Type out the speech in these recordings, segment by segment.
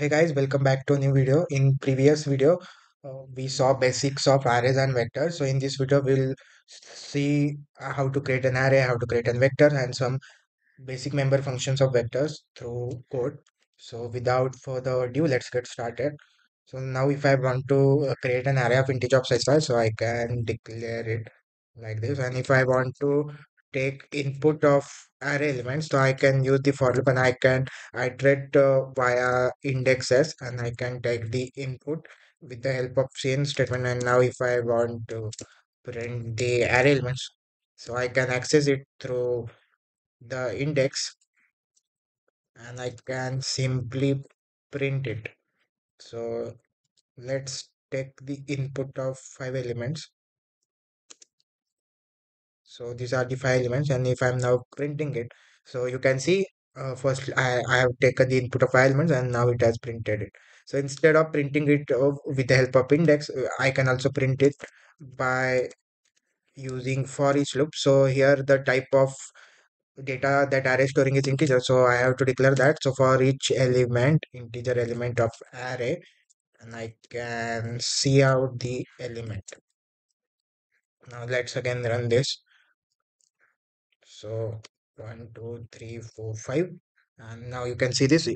Hey guys, welcome back to a new video. In previous video, we saw basics of arrays and vectors. So in this video, we'll see how to create an array, how to create a vector, and some basic member functions of vectors through code. So without further ado, let's get started. So now if I want to create an array of integer of size, so I can declare it like this. And if I want to take input of array elements, so I can use the for loop and I can iterate via indexes and I can take the input with the help of chain statement. And now if I want to print the array elements, so I can access it through the index and I can simply print it. So let's take the input of 5 elements. So these are the 5 elements, and if I'm now printing it, so you can see first I have taken the input of 5 elements and now it has printed it. So instead of printing it with the help of index, I can also print it by using for each loop. So here the type of data that array storing is integer. So I have to declare that. So for each element, integer element of array, and I can see out the element. Now let's again run this. So 1, 2, 3, 4, 5, and now you can see this.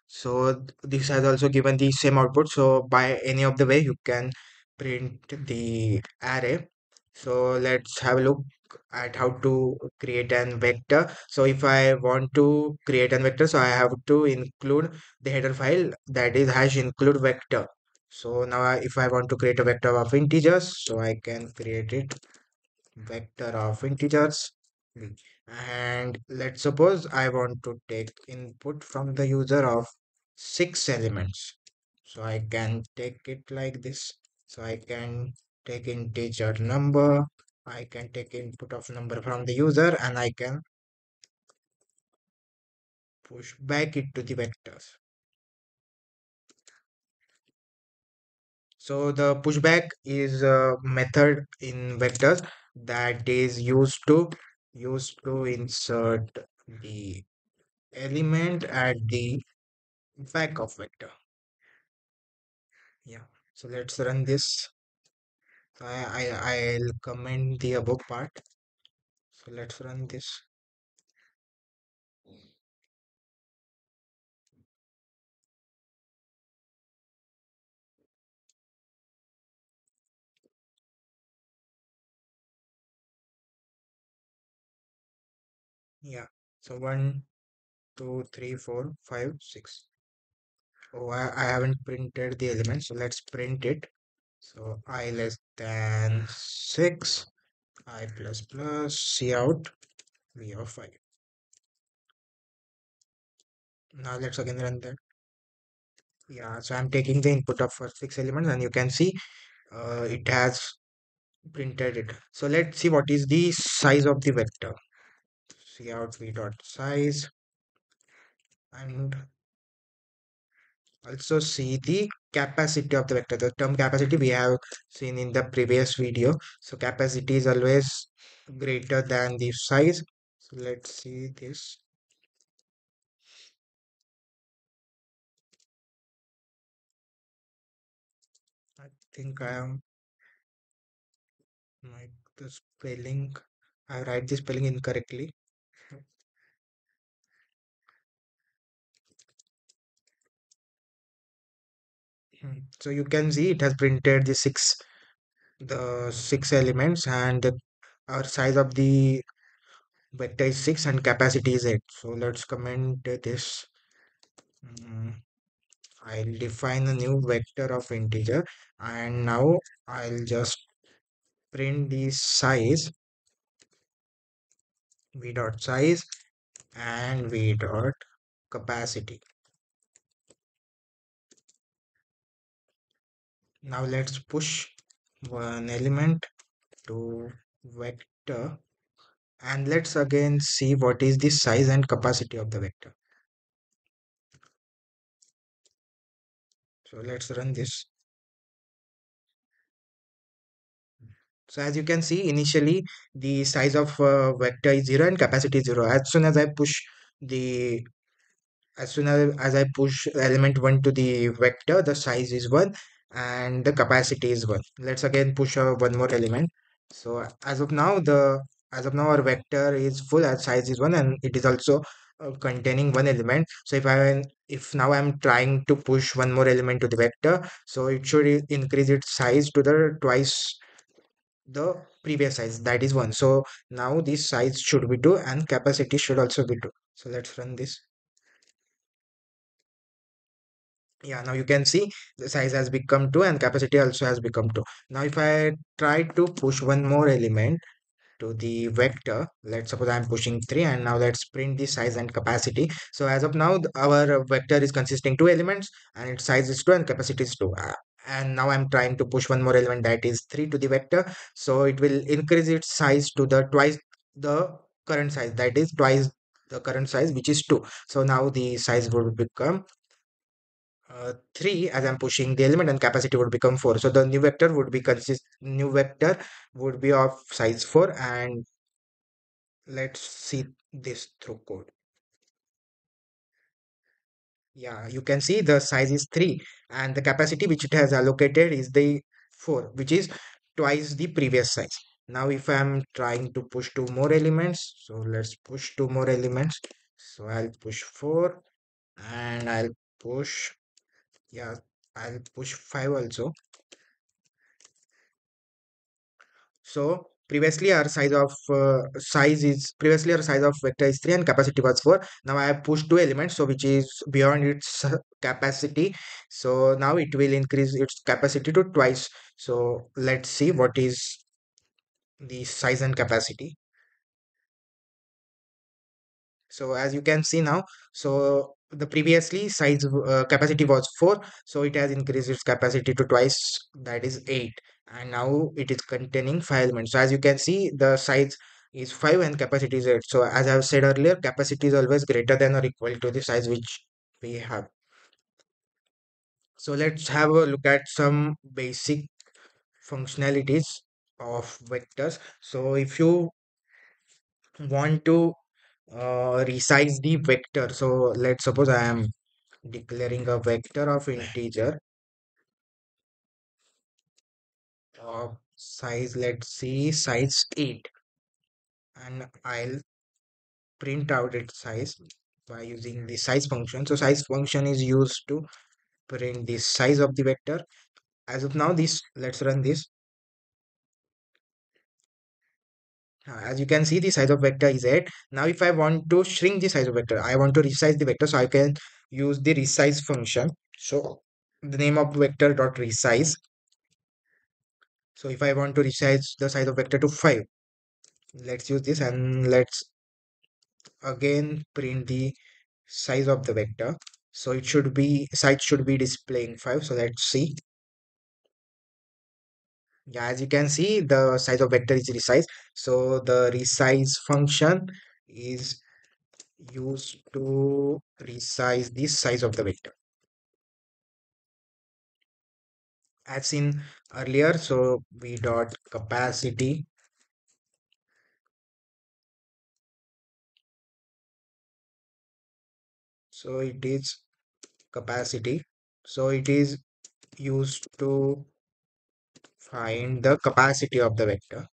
So this has also given the same output. So by any of the way you can print the array. So let's have a look at how to create an vector. So if I want to create an vector, so I have to include the header file, that is hash include vector. So now if I want to create a vector of integers, so I can create it vector of integers. And let's suppose I want to take input from the user of 6 elements. So I can take it like this. So I can take integer number. I can take input of number from the user and I can push back it to the vectors. So the pushback is a method in vectors that is used to insert the element at the back of vector. Yeah. So let's run this. So I'll comment the above part. So let's run this. Yeah. So 1, 2, 3, 4, 5, 6. Oh, I haven't printed the element. So let's print it. So I less than 6, I plus plus, C out, V of 5. Now let's again run that. Yeah, so I'm taking the input of first 6 elements and you can see it has printed it. So let's see what is the size of the vector. C out v dot size and also see the capacity of the vector. The term capacity we have seen in the previous video. So capacity is always greater than the size. So let's see this. I think I am like the spelling. I write the spelling incorrectly. So you can see it has printed the six elements and our size of the vector is 6 and capacity is 8. So let's comment this. Mm, I'll define a new vector of integer and now I'll just print the size v dot size and v dot capacity. Now let's push one element to vector and let's again see what is the size and capacity of the vector. So let's run this. So as you can see, initially the size of vector is 0 and capacity is 0. As soon as I push the as soon as I push element 1 to the vector, the size is 1 and the capacity is 1. Let's again push one more element. So as of now our vector is full and size is 1, and it is also containing one element. So if now I'm trying to push one more element to the vector, so it should increase its size to the twice the previous size, that is 1. So now this size should be 2 and capacity should also be 2. So let's run this. Yeah, now you can see the size has become 2 and capacity also has become 2. Now if I try to push one more element to the vector, let's suppose I'm pushing 3, and now let's print the size and capacity. So as of now our vector is consisting 2 elements and its size is 2 and capacity is 2. And now I'm trying to push one more element, that is 3, to the vector, so it will increase its size to the twice the current size, that is twice the current size, which is 2. So now the size will become 3 as I'm pushing the element, and capacity would become 4. So the new vector would be of size 4. And let's see this through code. Yeah, you can see the size is 3 and the capacity which it has allocated is the 4, which is twice the previous size. Now if I'm trying to push two more elements, so let's push two more elements. So I'll push 4 and push, yeah, I'll push 5 also. So previously our size of vector is 3 and capacity was 4. Now I have pushed two elements, so which is beyond its capacity. So now it will increase its capacity to twice. So let's see what is the size and capacity. So as you can see now, so the previously capacity was 4, so it has increased its capacity to twice, that is 8, and now it is containing 5 elements. So as you can see, the size is 5 and capacity is 8. So as I have said earlier, capacity is always greater than or equal to the size which we have. So let's have a look at some basic functionalities of vectors. So if you want to resize the vector, so let's suppose I am declaring a vector of integer of size, let's see, size 8, and I'll print out its size by using the size function. So size function is used to print the size of the vector. As of now, this, let's run this. As you can see, the size of vector is 8. Now if I want to shrink the size of vector, I want to resize the vector, so I can use the resize function. So the name of vector dot resize. So if I want to resize the size of vector to 5, let's use this, and let's again print the size of the vector. So it should be, size should be displaying 5. So let's see. Yeah, as you can see, the size of vector is resized. So the resize function is used to resize the size of the vector. As seen earlier, so v dot capacity, so it is capacity. So it is used to find the capacity of the vector.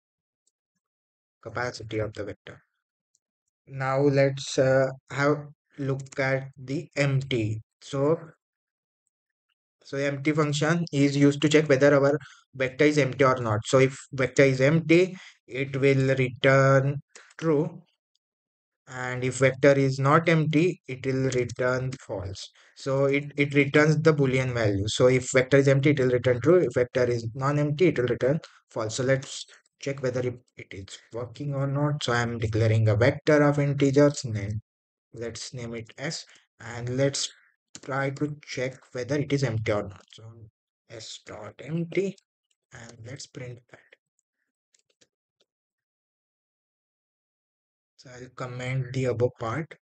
Now let's have look at the empty. So empty function is used to check whether our vector is empty or not. So if vector is empty, it will return true, and if vector is not empty, it will return false. So it returns the boolean value. So if vector is empty, it will return true. If vector is non-empty, it will return false. So let's check whether it is working or not. So I'm declaring a vector of integers, name, let's name it s, and let's try to check whether it is empty or not. So s dot empty, and let's print that. So I'll comment the above part.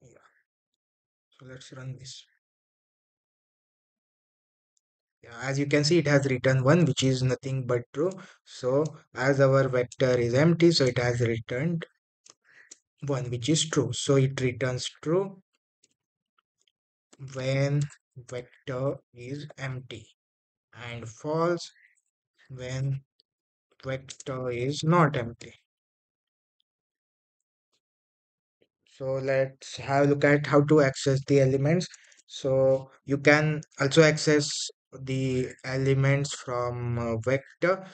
Yeah. So let's run this. Yeah, as you can see, it has returned 1, which is nothing but true. So as our vector is empty, so it has returned 1, which is true. So it returns true when vector is empty, and false when vector is not empty. So let's have a look at how to access the elements. So you can also access the elements from vector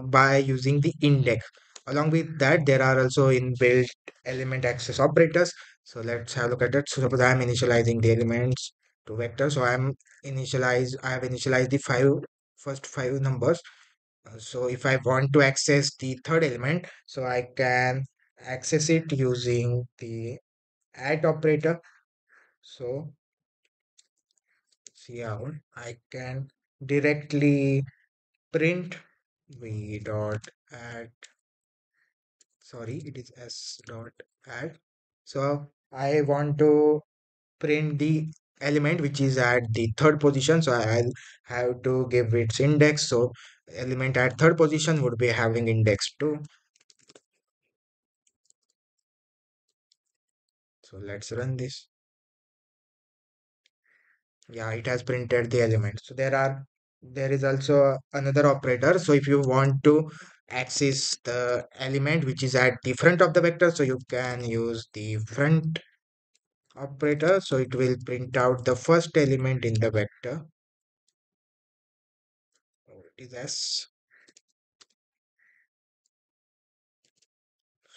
by using the index. Along with that, there are also inbuilt element access operators. So let's have a look at that. So suppose I am initializing the elements to vector. So I have initialized the first five numbers. So if I want to access the third element, so I can access it using the add operator. So see how I can directly print v dot add, sorry, it is s dot add. So I want to print the element which is at the third position. So I'll have to give its index. So element at third position would be having index 2. So let's run this. Yeah, it has printed the element. So there is also another operator. So if you want to access the element which is at the front of the vector, so you can use the front operator. So it will print out the first element in the vector. So it is s.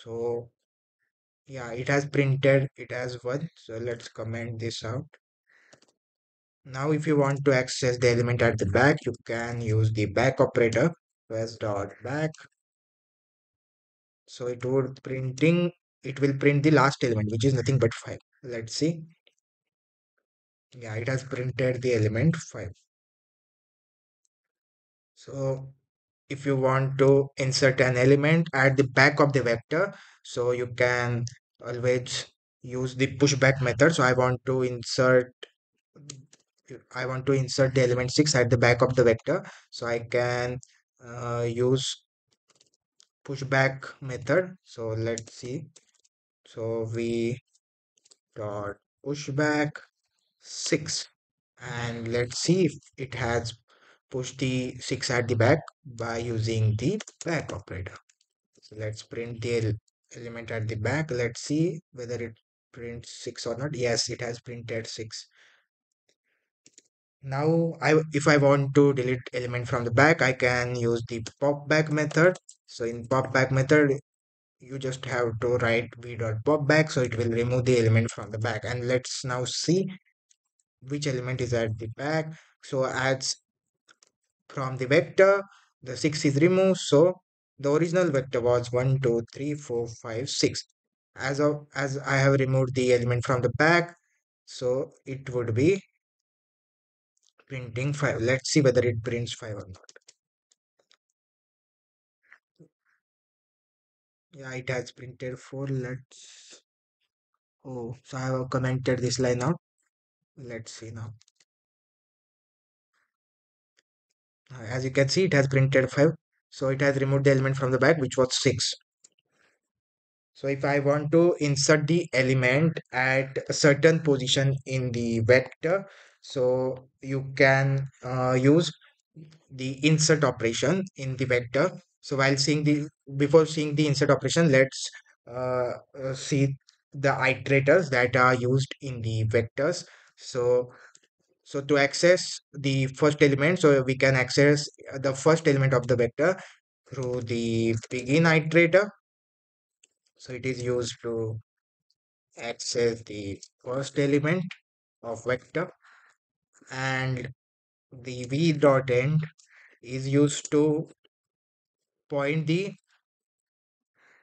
So yeah, it has printed it as 1. So let's comment this out. Now if you want to access the element at the back, you can use the back operator. So s dot back. So it will print the last element, which is nothing but 5. Let's see. Yeah, it has printed the element 5. So if you want to insert an element at the back of the vector, so you can always use the pushback method. So I want to insert the element 6 at the back of the vector. So I can use pushback method. So let's see. So we dot pushback 6, and let's see if it has pushed the 6 at the back by using the back operator. So let's print the element at the back. Let's see whether it prints 6 or not. Yes, it has printed 6. Now if I want to delete element from the back, I can use the pop back method. So in pop back method, you just have to write v dot pop back, so it will remove the element from the back. And let's now see which element is at the back. So as from the vector, the 6 is removed. So the original vector was 1, 2, 3, 4, 5, 6. As I have removed the element from the back, so it would be printing 5. Let's see whether it prints 5 or not. Yeah, it has printed 4. Let's. Oh, so I have commented this line out. Let's see now. As you can see, it has printed 5. So it has removed the element from the back, which was 6. So if I want to insert the element at a certain position in the vector, so you can use the insert operation in the vector. So before seeing the insert operation, let's see the iterators that are used in the vectors. So to access the first element, so we can access the first element of the vector through the begin iterator. So it is used to access the first element of vector, and the v dot end is used to point the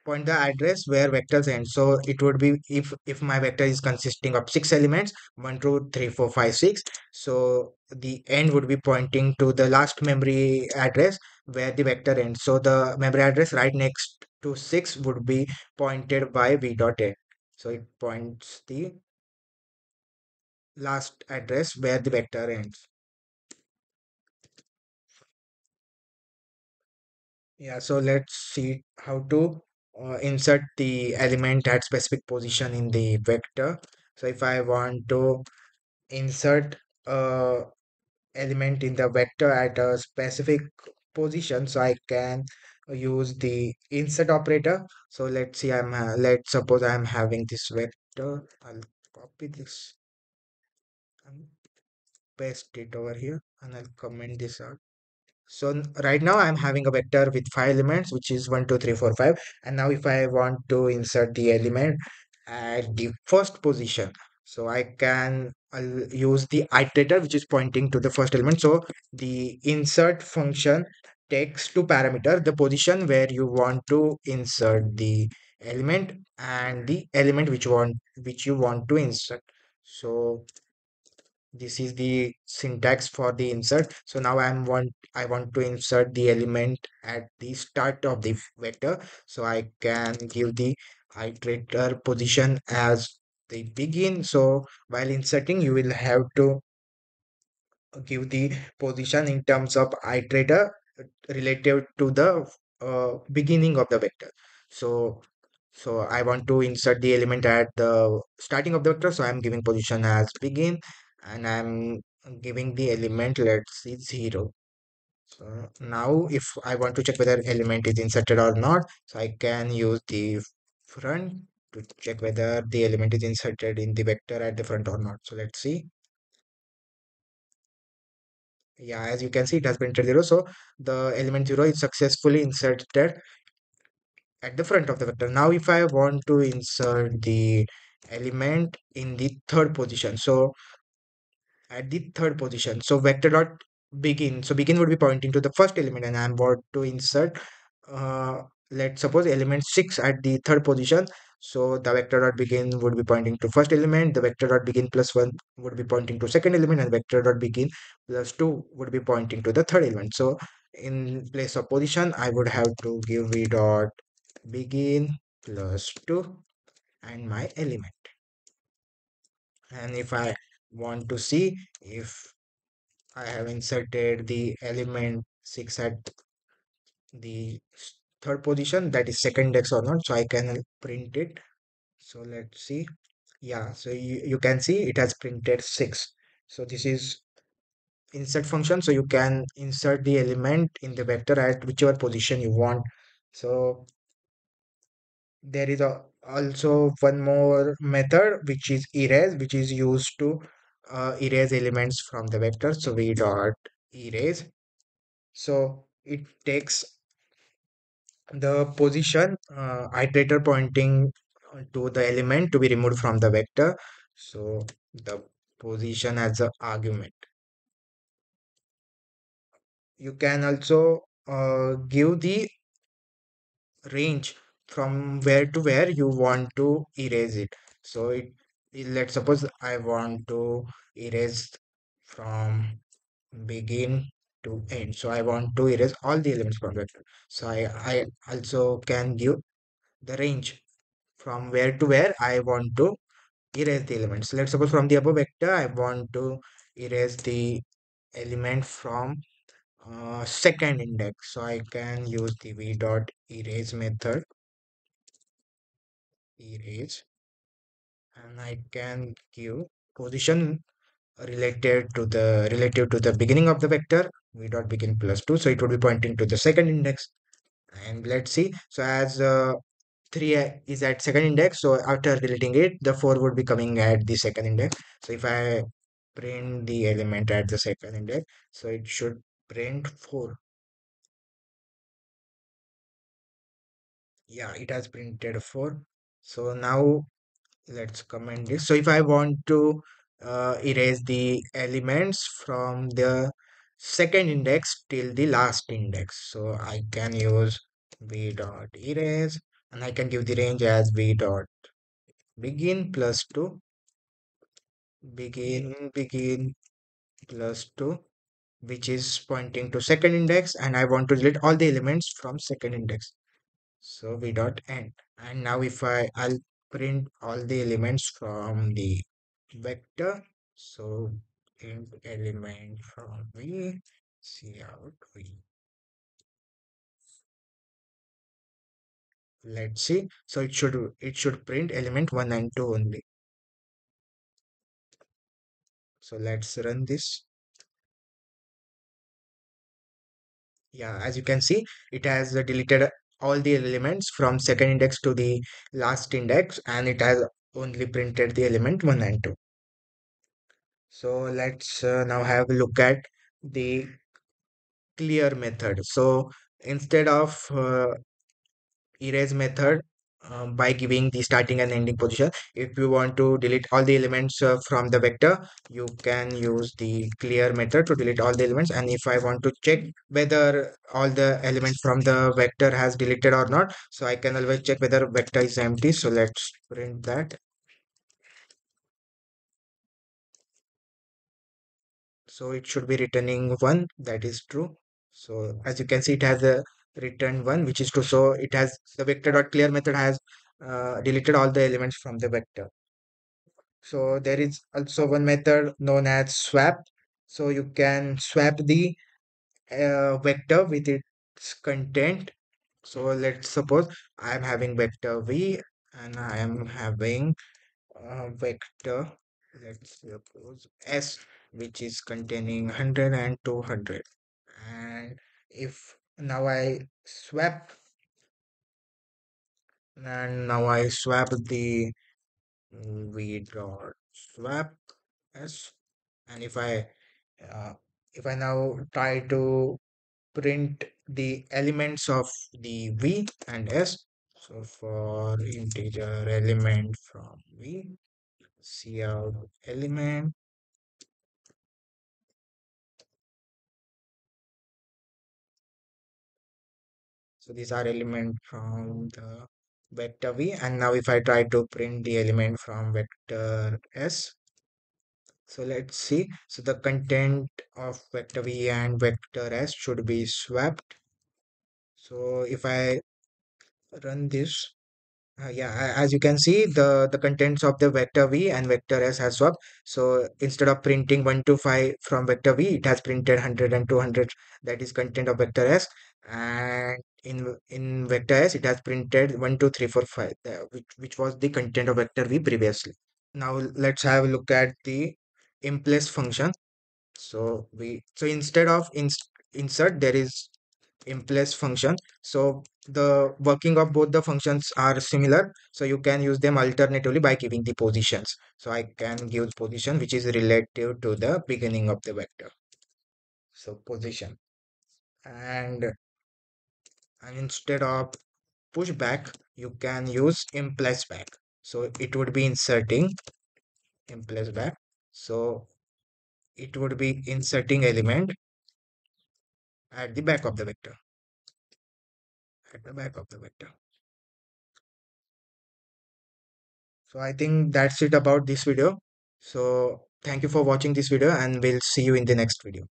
address where vectors end. So it would be if my vector is consisting of 6 elements, 1, 2, 3, 4, 5, 6. So the end would be pointing to the last memory address where the vector ends. So the memory address right next to 6 would be pointed by v dot end. So it points the last address where the vector ends. Yeah, so let's see how to insert the element at specific position in the vector. So if I want to insert a element in the vector at a specific position, so I can use the insert operator. So let's see, let's suppose I'm having this vector. I'll copy this and paste it over here, and I'll comment this out. So right now I'm having a vector with 5 elements, which is 1, 2, 3, 4, 5. And now if I want to insert the element at the first position, so I'll use the iterator, which is pointing to the first element. So the insert function takes two parameter, the position where you want to insert the element and the element which you want to insert. So this is the syntax for the insert. So now I want to insert the element at the start of the vector. So I can give the iterator position as the begin. So while inserting, you will have to give the position in terms of iterator relative to the beginning of the vector. So so I want to insert the element at the starting of the vector. So I'm giving position as begin, and I'm giving the element, let's see, 0. So now if I want to check whether element is inserted or not, so I can use the front to check whether the element is inserted in the vector at the front or not. So let's see. Yeah, as you can see, it has printed 0. So the element 0 is successfully inserted at the front of the vector. Now if I want to insert the element in the third position, so at the third position, so vector dot begin, so begin would be pointing to the first element, and I'm about to insert uh, let's suppose element 6 at the third position. So the vector dot begin would be pointing to first element, the vector dot begin plus 1 would be pointing to second element, and vector dot begin plus 2 would be pointing to the third element. So in place of position, I would have to give v dot begin plus 2 and my element. And if I want to see if I have inserted the element 6 at the third position, that is second index or not, so I can print it. So let's see. Yeah, so you can see it has printed 6. So this is insert function. So you can insert the element in the vector at whichever position you want. So there is also one more method, which is erase, which is used to erase elements from the vector. So we dot erase. So it takes the position iterator pointing to the element to be removed from the vector. So the position as an argument. You can also give the range from where to where you want to erase it. So let's suppose I want to erase from begin to end. So I want to erase all the elements from vector. So I also can give the range from where to where I want to erase the elements. Let's suppose from the above vector, I want to erase the element from second index. So I can use the v dot erase method, erase, and I can give position relative to the beginning of the vector, v dot begin plus 2. So it would be pointing to the second index. And let's see. So as 3 is at second index, so after deleting it, the 4 would be coming at the second index. So if I print the element at the second index, so it should print 4. Yeah, it has printed 4. So now let's comment this. So if I want to erase the elements from the second index till the last index, so I can use v dot erase, and I can give the range as v dot begin plus 2, begin plus 2, which is pointing to second index, and I want to delete all the elements from second index. So v dot end. And now if I'll print all the elements from the vector. So int element from v, see out v. Let's see. So it should print element 1 and 2 only. So let's run this. Yeah, as you can see, it has deleted all the elements from second index to the last index, and it has only printed the element 1 and 2. So let's now have a look at the clear method. So instead of erase method, by giving the starting and ending position, if you want to delete all the elements from the vector, you can use the clear method to delete all the elements. And if I want to check whether all the elements from the vector has deleted or not, so I can always check whether vector is empty. So let's print that. So it should be returning 1, that is true. So as you can see, it has a return 1, which is true. So it has the vector dot clear method has deleted all the elements from the vector. So there is also one method known as swap. So you can swap the vector with its content. So let's suppose I am having vector v and I am having vector, let's suppose s, which is containing 100 and 200. And if now I swap the v dot swap s, and uh, if I now try to print the elements of the v and s, so for integer element from v, cout element. So these are element from the vector v, and now if I try to print the element from vector s, so let's see. So the content of vector v and vector s should be swapped. So if I run this, yeah, as you can see, the contents of the vector v and vector s has swapped. So instead of printing 1 to 5 from vector v, it has printed 100 and 200. That is content of vector s. And in vector s, it has printed 1 2 3 4 5, which was the content of vector v previously. Now let's have a look at the implace function. So instead of insert, there is implace function. So the working of both the functions are similar. So you can use them alternatively by giving the positions. So I can give position which is relative to the beginning of the vector. So position, and instead of pushback, you can use implies back. So it would be inserting implies back. So it would be inserting element at the back of the vector, at the back of the vector. So I think that's it about this video. So thank you for watching this video, and we'll see you in the next video.